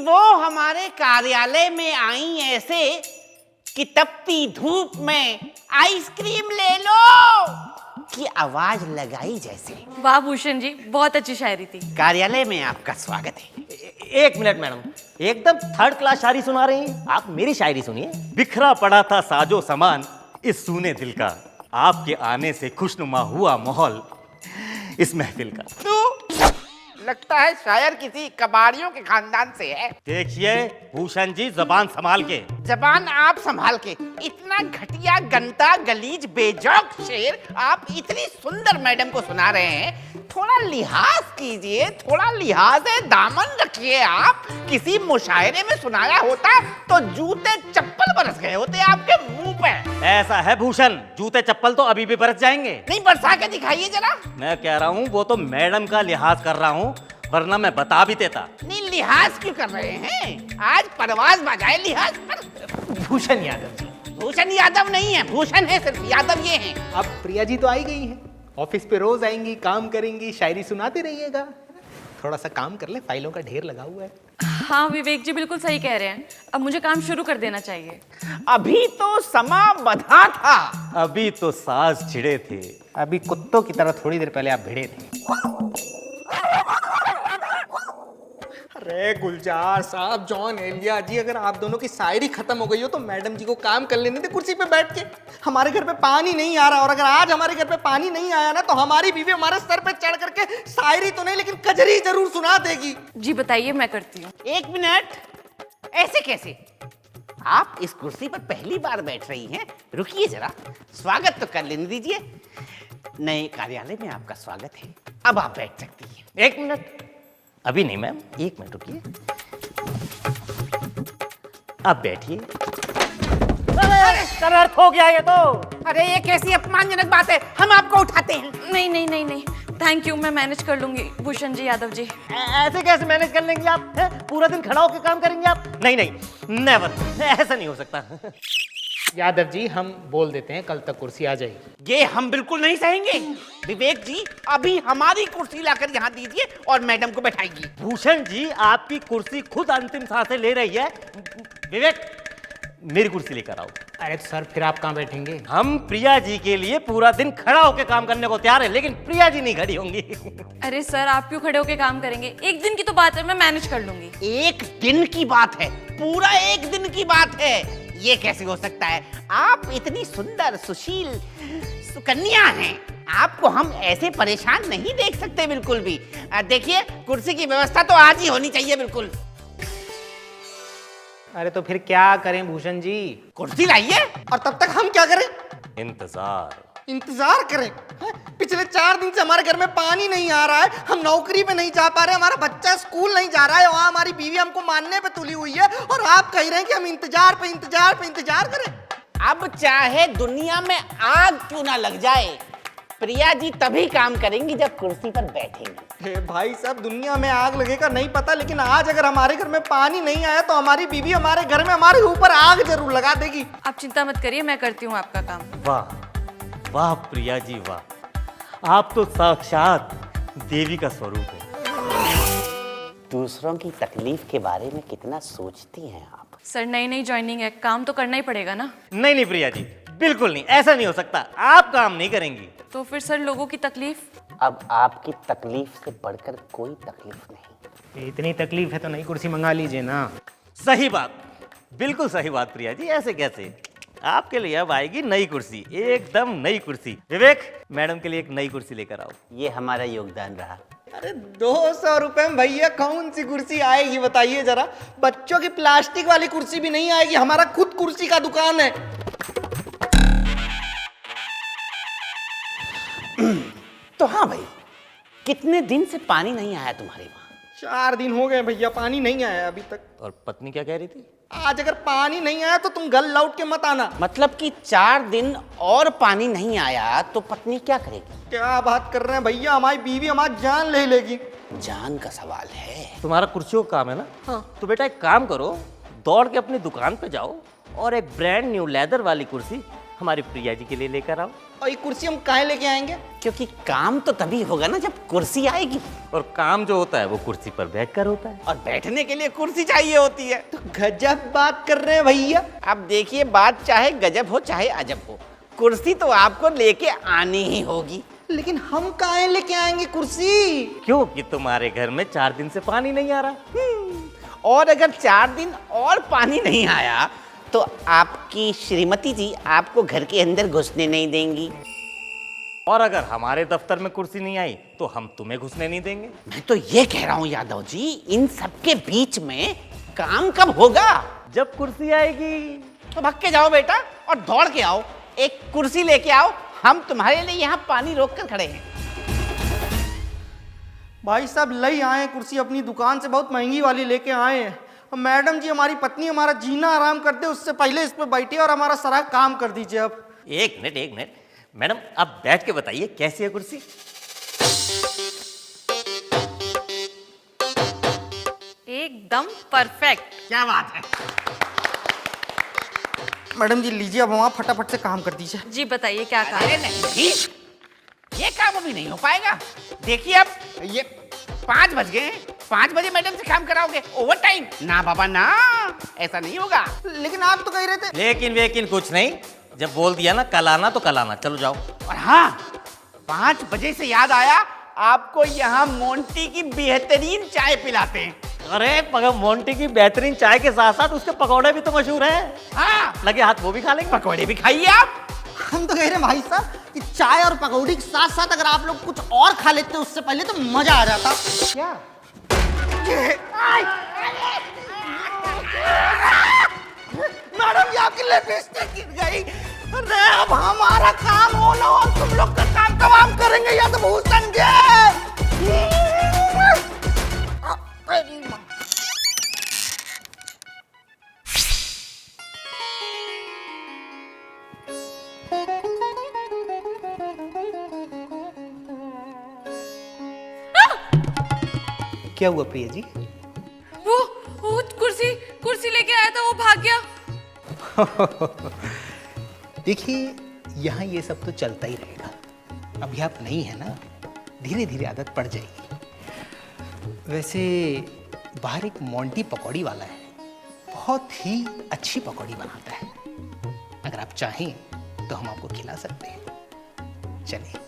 वो हमारे कार्यालय में आई ऐसे कि तपती धूप में आइसक्रीम ले लो की आवाज लगाई जैसे। वाह भूषण जी, बहुत अच्छी शायरी थी। कार्यालय में आपका स्वागत है। एक मिनट मैडम, एकदम थर्ड क्लास शायरी सुना रही हैं आप। मेरी शायरी सुनिए। बिखरा पड़ा था साजो सामान इस सूने दिल का, आपके आने से खुशनुमा हुआ माहौल इस महफिल का। तू लगता है शायर किसी कबाड़ियों के खानदान से है। देखिए भूषण जी, जबान संभाल के। जबान आप संभाल के। इतना घटिया गंदा गलीज बेजौक शेर आप इतनी सुंदर मैडम को सुना रहे हैं, थोड़ा लिहाज कीजिए, थोड़ा लिहाज है दामन रखिए। आप किसी मुशायरे में सुनाया होता तो जूते चप्पल बरस गए होते आपके मुंह पे। ऐसा है भूषण, जूते चप्पल तो अभी भी बरस जाएंगे। नहीं, बरसा के दिखाइए जरा। मैं कह रहा हूँ वो तो मैडम का लिहाज कर रहा हूँ, वरना मैं बता भी देता। नहीं, लिहाज क्यों कर रहे हैं? आज परवाज बजाए लिहाज पर। भूषण यादव जी। भूषण यादव नहीं है, भूषण है सिर्फ, यादव ये है। अब प्रिया जी तो आई गई हैं, ऑफिस पे रोज आएंगी, काम करेंगी, शायरी सुनाते रहिएगा। थोड़ा सा काम कर ले, फाइलों का ढेर लगा हुआ है। हाँ विवेक जी बिल्कुल सही कह रहे हैं, अब मुझे काम शुरू कर देना चाहिए। अभी तो समा बधा था। अभी तो साज छिड़े थे। अभी कुत्तों की तरह थोड़ी देर पहले आप भिड़े थे। अरे गुलजार साहब, जॉन एलिया जी, अगर आप दोनों की शायरी खत्म हो गई हो तो मैडम जी को काम कर लेने दे कुर्सी पे बैठ के। हमारे घर पे पानी नहीं आ रहा, और अगर आज हमारे घर पे पानी नहीं आया ना तो हमारी बीवी हमारे सर पे चढ़ करके शायरी तो नहीं लेकिन कजरी जरूर सुना देगी। जी बताइए, मैं करती हूँ। एक मिनट, ऐसे कैसे? आप इस कुर्सी पर पहली बार बैठ रही हैं, रुकिए जरा, स्वागत तो कर लेने दीजिए। नए कार्यालय में आपका स्वागत है, अब आप बैठ सकती हैं। एक मिनट, अभी नहीं मैम, एक मिनट रुकिए। अब बैठिए। अर्थ हो गया ये तो। अरे ये कैसी अपमानजनक बात है, हम आपको उठाते हैं। नहीं नहीं नहीं नहीं, थैंक यू, मैं मैनेज कर लूंगी भूषण जी, यादव जी। ऐसे कैसे मैनेज कर लेंगे आप? है? पूरा दिन खड़ा होकर काम करेंगे आप? नहीं नहीं, नेवर, ऐसा नहीं हो सकता। यादव जी, हम बोल देते हैं कल तक कुर्सी आ जाएगी। ये हम बिल्कुल नहीं सहेंगे। विवेक जी, अभी हमारी कुर्सी लाकर यहाँ दीजिए और मैडम को बैठाइए। भूषण जी, आपकी कुर्सी खुद अंतिम सांसें ले रही है। विवेक, मेरी कुर्सी लेकर आओ। अरे तो सर, फिर आप कहाँ बैठेंगे? हम प्रिया जी के लिए पूरा दिन खड़ा होकर काम करने को तैयार है, लेकिन प्रिया जी नहीं खड़ी होंगी। अरे सर, आप क्यों खड़े होके काम करेंगे? एक दिन की तो बात है, मैं मैनेज कर लूंगी। एक दिन की बात है, पूरा एक दिन की बात है, ये कैसे हो सकता है? आप इतनी सुंदर सुशील सुकन्या हैं, आपको हम ऐसे परेशान नहीं देख सकते बिल्कुल भी। देखिए, कुर्सी की व्यवस्था तो आज ही होनी चाहिए बिल्कुल। अरे तो फिर क्या करें भूषण जी? कुर्सी लाइए। और तब तक हम क्या करें? इंतजार करें? पिछले 4 दिन से हमारे घर में पानी नहीं आ रहा है, हम नौकरी पे नहीं जा पा रहे, हमारा बच्चा स्कूल नहीं जा रहा है, वहाँ हमारी बीवी हमको मानने पे तुली हुई है, और आप कह रहे हैं कि हम इंतजार करें। अब चाहे दुनिया में आग क्यों ना लग जाए, प्रिया जी तभी काम करेंगी जब कुर्सी पर बैठेंगी। भाई साहब, दुनिया में आग लगेगा नहीं पता, लेकिन आज अगर हमारे घर में पानी नहीं आया तो हमारी बीवी हमारे घर में हमारे ऊपर आग जरूर लगा देगी। आप चिंता मत करिए, मैं करती हूँ आपका काम। वाह वाह प्रिया जी वाह, आप तो साक्षात देवी का स्वरूप है। दूसरों की तकलीफ के बारे में कितना सोचती हैं आप। सर, नई ज्वाइनिंग है, काम तो करना ही पड़ेगा ना। नहीं नहीं प्रिया जी, बिल्कुल नहीं, ऐसा नहीं हो सकता, आप काम नहीं करेंगी। तो फिर सर, लोगों की तकलीफ? अब आपकी तकलीफ से बढ़कर कोई तकलीफ नहीं। इतनी तकलीफ है तो नई कुर्सी मंगा लीजिए ना। सही बात, बिल्कुल सही बात प्रिया जी, ऐसे कैसे? आपके लिए अब आएगी नई कुर्सी, एकदम नई कुर्सी। विवेक, मैडम के लिए एक नई कुर्सी लेकर आओ। ये हमारा योगदान रहा। अरे 200 रुपए में भैया कौन सी कुर्सी आएगी बताइए जरा? बच्चों की प्लास्टिक वाली कुर्सी भी नहीं आएगी, हमारा खुद कुर्सी का दुकान है। तो हाँ भाई, कितने दिन से पानी नहीं आया तुम्हारे वहाँ? 4 दिन हो गए भैया, पानी नहीं आया अभी तक। और पत्नी क्या कह रही थी? आज अगर पानी नहीं आया तो तुम घर लौट के मत आना। मतलब कि 4 दिन और पानी नहीं आया तो पत्नी क्या करेगी? क्या बात कर रहे हैं भैया, हमारी बीवी हमारी जान ले लेगी। जान का सवाल है। तुम्हारा कुर्सियों का काम है ना? हाँ। तो बेटा एक काम करो, दौड़ के अपनी दुकान पे जाओ और एक ब्रांड न्यू लेदर वाली कुर्सी हमारी प्रिया जी के लिए लेकर आओ। और ये कुर्सी हम काहे लेके आएंगे? क्योंकि काम तो तभी होगा ना जब कुर्सी आएगी, और काम जो होता है वो कुर्सी पर बैठकर होता है। और बैठने के लिए कुर्सी चाहिए होती है। तो गजब बात कर रहे हैं भैया। अब देखिए, बात चाहे गजब हो चाहे अजब हो, कुर्सी तो आपको लेके आनी ही होगी। लेकिन हम काहे लेके आएंगे कुर्सी? क्यों कि तुम्हारे घर में 4 दिन से पानी नहीं आ रहा। और अगर 4 दिन और पानी नहीं आया तो आपकी श्रीमती जी आपको घर के अंदर घुसने नहीं देंगी। और अगर हमारे दफ्तर में कुर्सी नहीं आई तो हम तुम्हें घुसने नहीं देंगे। मैं तो ये कह रहा हूँ यादव जी, इन सबके बीच में काम कब होगा? जब कुर्सी आएगी। तो भाग के जाओ बेटा और दौड़ के आओ, एक कुर्सी लेके आओ। हम तुम्हारे लिए यहाँ पानी रोक कर खड़े हैं। भाई साहब लई आए हैं कुर्सी, अपनी दुकान से बहुत महंगी वाली लेके आए हैं। और मैडम जी, हमारी पत्नी हमारा जीना आराम कर दे उससे पहले इस पे बैठिए और हमारा सारा काम कर दीजिए। अब 1 मिनट मैडम, आप बैठ के बताइए कैसी है कुर्सी। एकदम परफेक्ट। क्या बात है। मैडम जी लीजिए, अब वहाँ फटाफट से काम कर दीजिए। जी बताइए क्या काम अरे है? नहीं, ये काम अभी नहीं हो पाएगा। देखिए अब ये 5 बज गए हैं, 5 बजे मैडम से काम कराओगे? ओवर टाइम ना बाबा ना, ऐसा नहीं होगा। लेकिन आप तो कह रहे थे। लेकिन कुछ नहीं, जब बोल दिया ना कल आना तो कल आना। चलो जाओ। और हाँ, 5 बजे से याद आया, आपको यहाँ मोंटी की बेहतरीन चाय पिलाते हैं। अरे मगर मोंटी की बेहतरीन चाय के साथ साथ उसके पकौड़े भी तो मशहूर हैं। हाँ, लगे हाथ वो भी खा लेंगे। पकौड़े भी खाइए आप। हम तो कह रहे हैं भाई साहब कि चाय और पकौड़ी के साथ साथ अगर आप लोग कुछ और खा लेते उससे पहले तो मजा आ जाता। क्या? मैडम जी आपकी लिपस्टिक गिर गई। अरे अब हमारा काम हो ना हो, तुम लोग का काम कब हम करेंगे या तो भूषण क्या हुआ प्रिया जी? वो कुर्सी लेके आया था, वो भाग गया। देखिए, यहाँ ये सब तो चलता ही रहेगा। अभी आप नहीं है ना, धीरे धीरे आदत पड़ जाएगी। वैसे बाहर एक मोंटी पकौड़ी वाला है, बहुत ही अच्छी पकौड़ी बनाता है। अगर आप चाहें तो हम आपको खिला सकते हैं। चलिए।